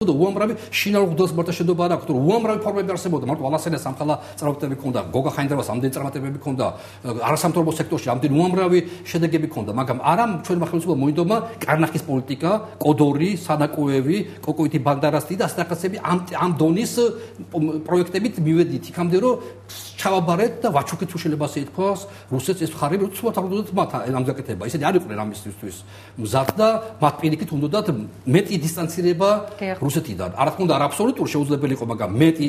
უამრავი შინაურ გდოს მართა შედობა არ აქვს, თუ უამრავი ფორმები არსებობდა, მარტო ალასენას სამხალა წარმატებები ჰქონდა, გოგა ხაინდრავას ამდენი წარმატებები ჰქონდა, არასამთავრობო სექტორში ამდენი უამრავი შედეგები ჰქონდა, მაგრამ არა ჩვენმა ხელისუფლებამ მოინდომა კარნახის პოლიტიკა, კოდორი, სანაკოევი, კოკოიტი ბანდარასტი და ასეთაკაცები ამ დონის პროექტებით მივედით იქამდე, რომ ჩავაბარეთ და ვაჩუქეთ თუ შეიძლება ასე ითქვას, რუსეთს ეს მხარე უცბად არ უნდათ მათ ამ გაკეთება. ისინი არ იყვნენ ამისთვის მზად და მათ პირიქით უნდათ მეტი დისტანცირება რუსეთიდან. არა თქმა უნდა, არ აბსოლუტურ შეუძლებელი იყო, მაგრამ მეტი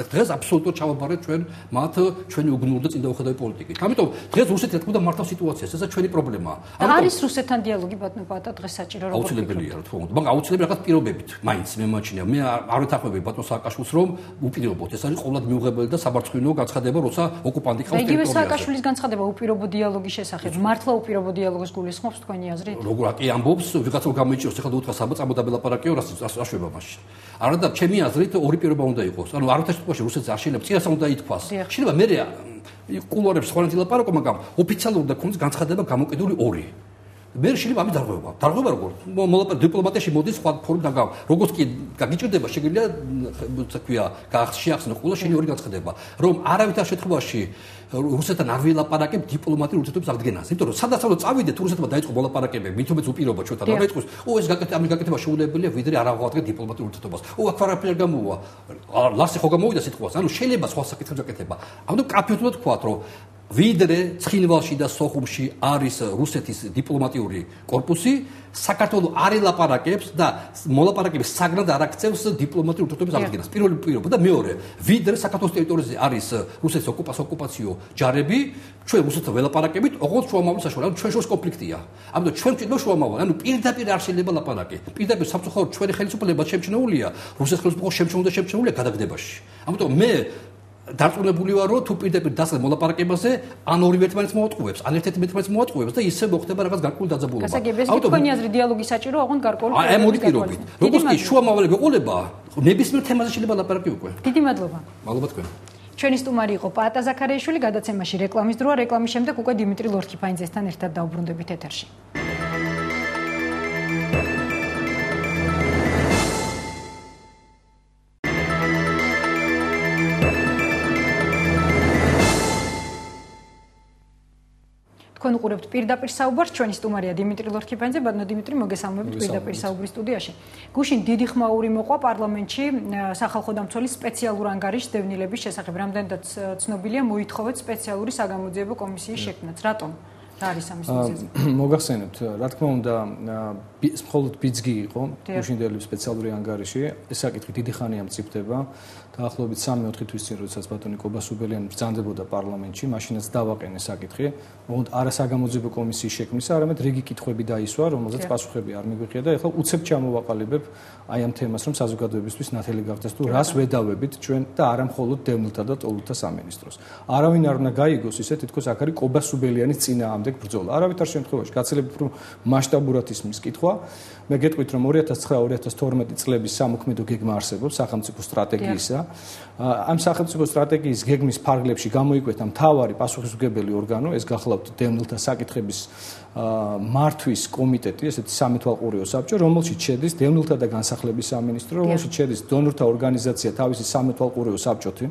დღეს აბსოლუტურად ჩავაბარეთ ჩვენ მათ ჩვენი უგნური და წინ დაუხედავი პოლიტიკით. ამიტომ დღეს რუსეთი რა თქმა უნდა მართავს სიტუაციას, ესა ჩვენი პრობლემაა. არის რუსეთთან დიალოგი ბატონო დღეს საჭირო როგორ აუცილებელია რა თქმა უნდა, მაგრამ აუცილებელი რაღაც პირობებით. მაინც მე მაჩნია, მე არ ვეთანხმები ბატონ სააკაშვილს რომ უპირობოთ. ეს არის ყოველად მიუღებელი და საბარცხვინო განცხადება, როცა ოკუპანტი ყავს ტერიტორიაზე. იგივე სააკაშვილის განცხადება უპირობო დიალოგის შესახებ. მართლა უპირობო დიალოგს გულისხმობს თქვენი აზრით? როგორ აკი ამბობს, ვიღაცა გამოიჭიროს, ახლა უთხრა საბაწამო დაბელაპარაკეო რაშვება მასში. არა და ჩემი აზრით ორი პირობა უნდა იყოს. ანუ არავითარ შემთხვევაში რუსეთს არ შეიძლება წინასწარ უნდა ითქვას. შეიძლება მე კულუარებში სხვანაირად ილაპარაკო, მაგრამ ოფიციალურად და ქონდეს განცხადება გამოკიდული ორი. მე შეიძლება ამის დარღვევა. დარღვევა როგორ? დიპლომატიაში მოდის სხვა ფორმით და როგორც კი გაგიჭირდება, შეგიძლია თქვია, შეახსნო ყველა შენი ორი განცხადება, რომ არავითარ შემთხვევაში რუსეთთან არ ვილაპარაკებ დიპლომატიურ ურთიერთობებს აღდგენას. იმიტომ რომ სადაც უნდა წავიდეთ, რუსეთმა დაიწყო მოლაპარაკებები, მithumeც უპირობა ჩვენთან არ დაიწყოს. ეს ამის გაკეთება შეუძლებელია, ვიდრე არ აღავადგენ დიპლომატიურ ურთიერთობას. აქ არაფერი არ გამოვა. ლასი ხო გამოვიდა სიტყვას. ანუ შეიძლება სხვა საკითხებს გაკეთება. ამიტომ კაფეოდ უნდა თქვათ, რომ ვიდრე ცხინვალში და სოხუმში არის რუსეთის დიპლომატიური კორპუსი, საქართველოს არ ელაპარაკებს და მოლაპარაკების საგნად არ აქცევს დიპლომატიურ ურთიერთობების აღდგენას. პირველი პირობა და მეორე, ვიდრე საქართველოს ტერიტორიაზე არის რუსეთის ოკუპაციო ჯარები, ჩვენ რუსეთთან ველაპარაკებით, ოღონდ შუამავლის საშუალებით, ანუ ჩვენ შორის კონფლიქტია. ამიტომ ჩვენ ვჭირდება შუამავალი, ანუ პირდაპირ არ შეიძლება ლაპარაკი. პირდაპირ სამწუხაროდ ჩვენი ხელისუფლება შემჩნეულია, რუსეთის ხელისუფლება შემჩნეულია გადაგდებაში. ამიტომ მე დარწმუნებული ვარ, რომ თუ პირდაპირ დასწრებ მოლაპარაკებაზე, ან ორივე ერთმანეთს მოატყუებს, ან ერთ-ერთი ერთმანეთს მოატყუებს და ისე მოხდება რაღაც გარკვეული დაძაბულობა. ამიტომ თქვენი აზრი დიალოგი საჭირო, ოღონდ გარკვეული ამ ორი პირობით. როგორც კი შუამავალი გვეყოლება, ნებისმიერ თემაზე შეიძლება ლაპარაკი უკვე. დიდი მადლობა. მადლობა თქვენ. ჩვენი სტუმარი იყო პაატა ზაქარიაშვილი, გადაცემაში რეკლამის დროა, რეკლამის შემდეგ უკვე დიმიტრი ლორქიფაინძესთან ერთად დაუბრუნდებით ეთერში. თქვენ უყურებთ პირდაპირ საუბარს, ჩვენი სტუმარია დიმიტრი ლორქიფაინძე, ბატონო დიმიტრი, მოგესალმებით პირდაპირ საუბრის სტუდიაში. გუშინ დიდი ხმაური მოყვა პარლამენტში სახალხო დამცველის სპეციალურ ანგარიშს დევნილების შესახებ. რამდენადაც ცნობილია, მოითხოვეთ სპეციალური საგამოძიებო კომისიის შექმნაც. რატომ? რა არის ამის მიზეზი? მოგახსენებთ, რა თქმა უნდა, მხოლოდ ბიძგი იყო გუშინდელი სპეციალური ანგარიში. ეს საკითხი დიდი ხანია მწიფდება. დაახლოებით 3-4 თვის წინ, როდესაც ბატონი კობასუბელიანი ბრძანდებოდა პარლამენტში, მაშინაც დავაყენე საკითხი, ოღონდ არა საგამოძიებო კომისიის შექმნისა, არამედ რიგი კითხვები დაისვა, რომელზეც პასუხები არ მიგვიღია და ეხლა უცებ ჩამოვაყალიბებ აი ამ თემას, რომ საზოგადოებისთვის ნათელი გახდეს თუ რას ვედავებით ჩვენ და არა მხოლოდ დევნილთა და ტოლულთა სამინისტროს. არავინ არ უნდა გაიგოს ისე, თითქოს აქ არის კობასუბელიანის წინააღმდეგ ბრძოლა. არავითარ შემთხვევაში გაცილებით უფრო მასშტაბურად ისმის კითხვა. მე გეტყვით, რომ 2009-2012 წლების სამოქმედო გეგმა არსებობს სახელმწიფო სტრატეგიისა. ამ სახელმწიფო სტრატეგიის გეგმის ფარგლებში გამოიკვეთა მთავარი პასუხისმგებელი ორგანო, ეს გახლავთ დევნილთა საკითხების მართვის კომიტეტი, ესეთი სამეთვალყურეო საბჭო, რომელშიც შედის დევნილთა და განსახლების სამინისტრო, რომელშიც შედის დონორთა ორგანიზაცია თავისი სამეთვალყურეო საბჭოთი,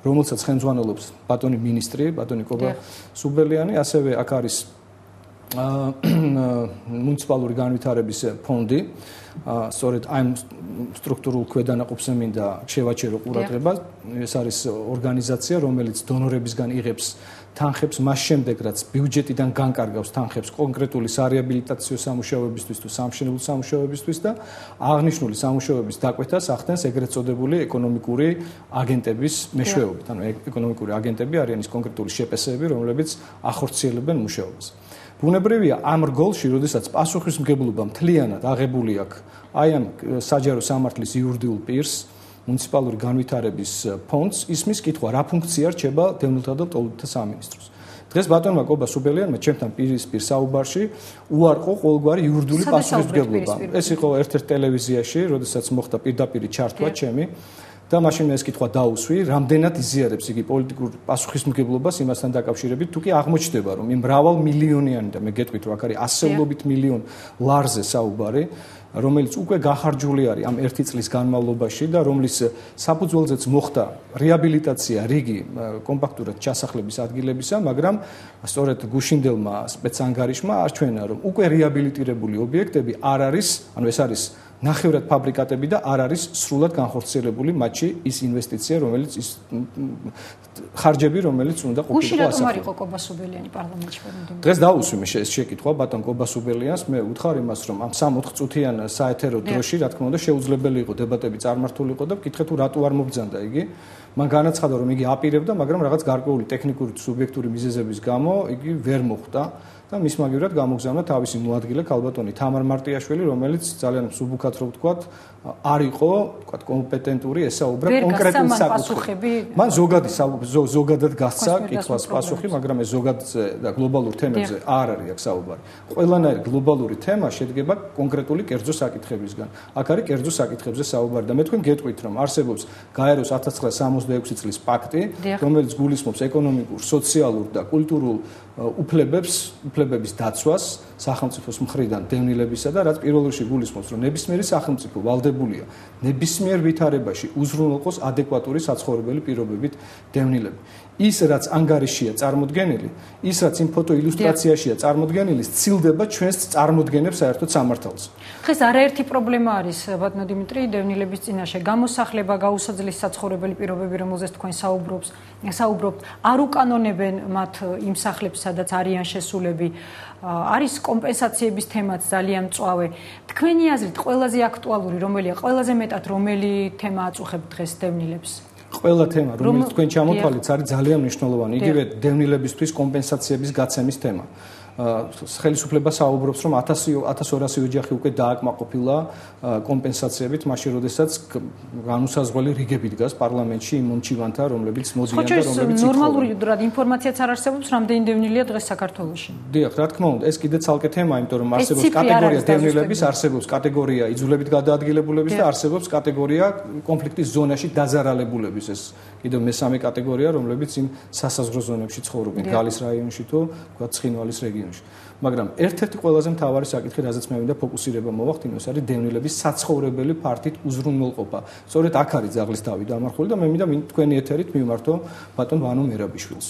რომელსაც ხელმძღვანელობს ბატონი მინისტრი, ბატონი კობასუბელიანი, ასევე აქ არის მუნიციპალური განვითარების ფონდი, სწორედ ამ სტრუქტურულ ქვედანაყოფს მინდა შევაჩერო ყურადღება. ეს არის ორგანიზაცია, რომელიც დონორებისგან იღებს თანხებს, მას შემდეგ რაც ბიუჯეტიდან განკარგავს თანხებს კონკრეტული სარეაბილიტაციო სამუშაოებისთვის თუ სამშენებლო სამუშაოებისთვის და აღნიშნული სამუშაოების დაკვეთას ახდენს ეგრეთ წოდებული ეკონომიკური აგენტების მეშვეობით. ანუ ეკონომიკური აგენტები არიან ის კონკრეტული შეპესეები, რომლებიც ახორციელებენ მუშაობას. ბუნებრივია ამ რგოლში, როდესაც პასუხისმგებლობა მთლიანად აღებული აქვს აი ამ საჯარო სამართლის იურიდიულ პირს, მუნიციპალური განვითარების ფონდს, ისმის კითხვა, რა ფუნქცია რჩება დევნილთა და ტოლულთა სამინისტროს. დღეს ბატონმა კობასუბელიანმა ჩემთან პირისპირ საუბარში უარყო ყოველგვარი იურიდიული პასუხისმგებლობა. ეს იყო ერთ-ერთ ტელევიზიაში, როდესაც მოხდა პირდაპირი ჩართვა ჩემი. და მაშინ ეს კითხვა დაუსვი, რამდენად იზიარებს იგი პოლიტიკურ პასუხისმგებლობას იმასთან დაკავშირებით, თუ კი აღმოჩნდება, რომ იმ მრავალ მილიონიანი და მე გეტყვით, რომ აქ არის ასეულობით მილიონ ლარზე საუბარი, რომელიც უკვე გახარჯული არის ამ 1 წლის განმავლობაში და რომლის საფუძველზეც მოხდა რეაბილიტაცია რიგი კომპაქტურად ჩასახლების ადგილებისა, მაგრამ სწორედ გუშინდელმა სპეცანგარიშმა არჩვენა, რომ უკვე რეაბილიტირებული ობიექტები არ არის, ანუ ეს არის ნახევრად ფაბრიკატები და არ არის სრულად განხორციელებული მათში ის ინვესტიცია, რომელიც ის ხარჯები, რომელიც უნდა ყოფილიყო გუშინ რატომ არ იყო კობასუბელიანი პარლამენტში? დღეს დაუსვიმე ეს შეკითხვა ბატონ კობასუბელიანს, მე ვუთხარ იმას, რომ ამ 3-4 წუთიან საეთერო დროში, რა თქმა უნდა, შეუძლებელი იყო დებატები წარმართულიყო და ვკითხე თუ რატო არ მობრძანდა იგი. მან განაცხადა, რომ იგი აპირებდა, მაგრამ რაღაც გარკვეული ტექნიკური სუბიექტური მიზეზების გამო იგი ვერ მოხვდა. და მის მაგივრად გამოგზავნა თავისი მოადგილე ქალბატონი თამარ მარტიაშვილი, რომელიც ძალიან სუბუქად რო ვთქვათ, არ იყო, ვთქვათ, კომპეტენტური ესაუბრა კონკრეტულ საკითხებზე. მან ზოგადად გასცა კითხვას პასუხი, მაგრამ ეს ზოგადზე და გლობალურ თემებზე არ არის აქ საუბარი. ყველანაირი გლობალური თემა შედგება კონკრეტული კერძო საკითხებისგან. აქ არის კერძო საკითხებზე საუბარი და მე თქვენ გეტყვით, რომ არსებობს გაეროს 1966 წლის პაქტი, რომელიც გულისხმობს ეკონომიკურ, სოციალურ და კულტურულ უფლებების დაცვას სახელმწიფოს მხრიდან დევნილებისა და რაც პირველ რიგში გულისხმობს, რომ ნებისმიერი სახელმწიფო ვალდებულია ნებისმიერ ვითარებაში უზრუნველყოს ადეკვატური საცხოვრებელი პირობებით დევნილები. ის რაც ანგარიშია წარმოდგენილი, ის რაც იმ ფოტო ილუსტრაციაშია წარმოდგენილი, სცილდება ჩვენს წარმოდგენებს საერთოდ სამართალს. დღეს არაერთი პრობლემა არის ბატონო დიმიტრი დევნილების წინაშე. გამოსახლება, გაუსაძლის საცხოვრებელი პირობები, რომელზეც თქვენ საუბრობთ, არ უკანონებენ მათ იმ სახლებს, სადაც არიან შესულები. არის კომპენსაციების თემაც ძალიან მწვავე. თქვენი აზრით ყველაზე აქტუალური რომელია, ყველაზე მეტად რომელი თემა აწუხებთ დღეს დევნილებს? ყველა თემა, რომელიც თქვენ ჩამოთვალეთ, არის ძალიან მნიშვნელოვანი. იგივე დევნილებისთვის კომპენსაციების გაცემის თემა. ხელისუფლება საუბრობს, რომ 1200 ოჯახი უკვე დააკმაყოფილა კომპენსაციებით, მაშინ როდესაც განუსაზღვრელი რიგები დგას პარლამენტში იმ მომჩივანთა, რომლებიც მოდიან და რომლებიც ნორმალური ინფორმაციაც არ არსებობს, რამდენი დევნილია დღეს საქართველოში. დიახ, რა თქმა უნდა, ეს კიდე ცალკე თემაა, იმიტომ რომ არსებობს კატეგორია დევნილების, არსებობს კატეგორია იძულებით გადაადგილებულების და არსებობს კატეგორია კონფლიქტის ზონაში დაზარალებულების. ეს კიდევ მესამე კატეგორია, რომლებიც იმ სასაზღვრო ზონებში ცხოვრობენ, გალის რაიონში თუ თქვა ცხინვალის რეგიონში. მაგრამ ერთ-ერთი ყველაზე მთავარი საკითხი, რაზეც მე მინდა ფოკუსირება მოვახდინო, ეს არის დევნილების საცხოვრებელი ფართით უზრუნველყოფა. სწორედ აქ არის ძაღლის თავი დამარხული და მე მინდა თქვენი ეთერით მივმართო ბატონ ვანო მერაბიშვილს.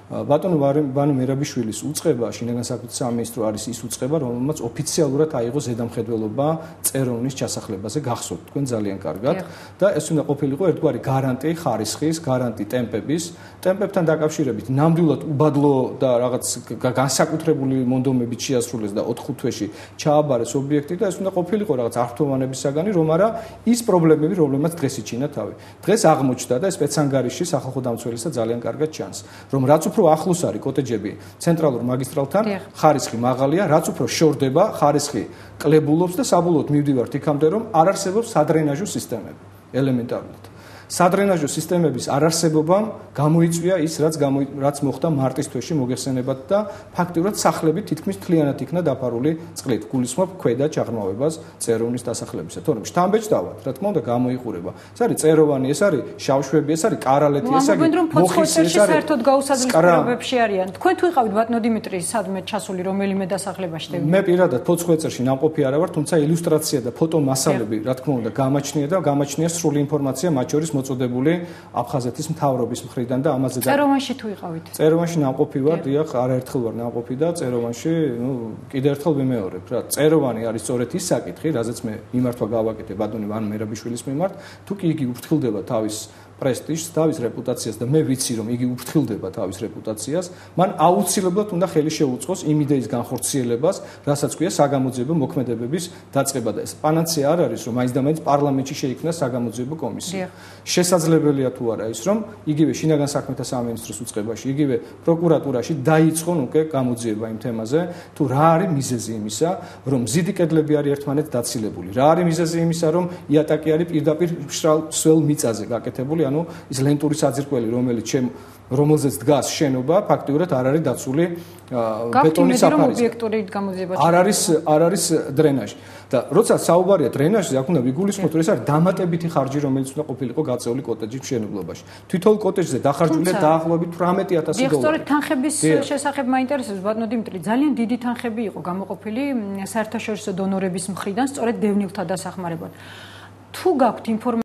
ბატონ ვანო მერაბიშვილის უწყება, შინაგან საქმეთა სამინისტრო არის ის უწყება, რომელმაც ოფიციალურად აიღო ზედამხედველობა წეროვნის ჩასახლებაზე, გახსოვთ თქვენ ძალიან კარგად და ეს უნდა ყოფილიყო ერთგვარი გარანტი ხარისხის, გარანტი ტემპების, ტემპებთან დაკავშირებით ნამდვილად უბადლო და რაღაც განსაკუთრებული მონდომებით შეასრულეს და 4 თვეში ჩააბარეს ობიექტი და ეს უნდა ყოფილიყო რაღაც არქტოვანების საგანი, რომ არა ის პრობლემები, რომლებმაც დღეს იჩინა თავი. დღეს აღმოჩნდა და სპეცანგარიში სახალხო დამცველისა ძალიან კარგად ჩანს, რომ რაც უფრო ახლოს არის კოტეჯები ცენტრალურ მაგისტრალთან, ხარისხი მაღალია, რაც უფრო შორდება, ხარისხი კლებულობს და საბოლოოდ მივდივართ იქამდე, რომ არ არსებობს სადრენაჟო სისტემები ელემენტარულად. სადრენაჟო სისტემების არარსებობამ გამოიწვია ის, რაც მოხდა მარტის თვეში მოგეხსენებათ და ფაქტიურად სახლები თითქმის მთლიანად იქნა დაფარული წყლით. გულისხმობ ქვედა ჩაღრმავებას წეროვნის დასახლებისა. თორემ შთამბეჭდავად, რა თქმა უნდა, გამოიყურება. ეს არის წეროვანი, ეს არის შავშვები, ეს არის კარალეთი, ეს არის მოხისი, ეს არის საერთოდ გაუსაძლის პირობებში არიან. თქვენ თუ იყავით ბატონო დიმიტრი სადმე ჩასული რომელიმე დასახლებაში? მე პირადად ფოცხვეწერში ნამყოფი არა ვარ, თუმცა ილუსტრაცია და ფოტომასალები, რა თქმა უნდა, გამაჩნია და გამაჩნია სრული ინფორმაცია მათ შორის მოწოდებული აფხაზეთის მთავრობის მხრიდან და ამაზე და წეროვანში თუ იყავით? წეროვანში ნამყოფი ვარ, დიახ, არაერთხელ ვარ ნამყოფი და წეროვანში, კიდევ ერთხელ ვიმეორებ რა. წეროვანი არის სწორედ ის საკითხი, რაზეც მე მიმართვა გავაკეთე ბატონი ვანო მერაბიშვილის მიმართ, თუ კი იგი უფრთხილდება თავის პრესტიჟს, თავის რეპუტაციას და მე ვიცი რომ იგი უფრთხილდება თავის რეპუტაციას, მან აუცილებლად უნდა ხელი შეუწყოს იმ იდეის განხორციელებას, რასაც ქვია საგამოძიებო მოქმედებების დაწყება და ეს პანაცეა არ არის, რომ მაინც და მაინც პარლამენტში შეიქმნას საგამოძიებო კომისია. შესაძლებელია თუ არა ის, რომ იგივე შინაგან საქმეთა სამინისტროს უწყებაში, იგივე პროკურატურაში დაიწყონ უკვე გამოძიება იმ თემაზე, თუ რა არის მიზეზი იმისა, რომ მზიდი კედლები არის ერთმანეთ დაცილებული, რა არის მიზეზი იმისა, რომ იატაკი არის პირდაპირ მშრალ სველ მიწაზე გაკეთებული ანუ ის ლენტური საძირკველი, რომელზეც დგას შენობა, ფაქტიურად არ არის დაცული ბეტონის საფარი. არ არის დრენაჟი. და როცა საუბარია დრენაჟზე, აქ უნდა ვიგულისხმოთ, რომ ეს არის დამატებითი ხარჯი, რომელიც უნდა ყოფილიყო გაწეული კოტეჯის მშენებლობაში. თითოეულ კოტეჯზე დახარჯულია დაახლოებით 18,000 დოლარი. სწორედ თანხების შესახებ მაინტერესებს, ბატონო დიმიტრი, ძალიან დიდი თანხები იყო გამოყოფილი საერთაშორისო დონორების მხრიდან, სწორედ დევნილთა დასახმარებლად. თუ გაქვთ ინფორმაცია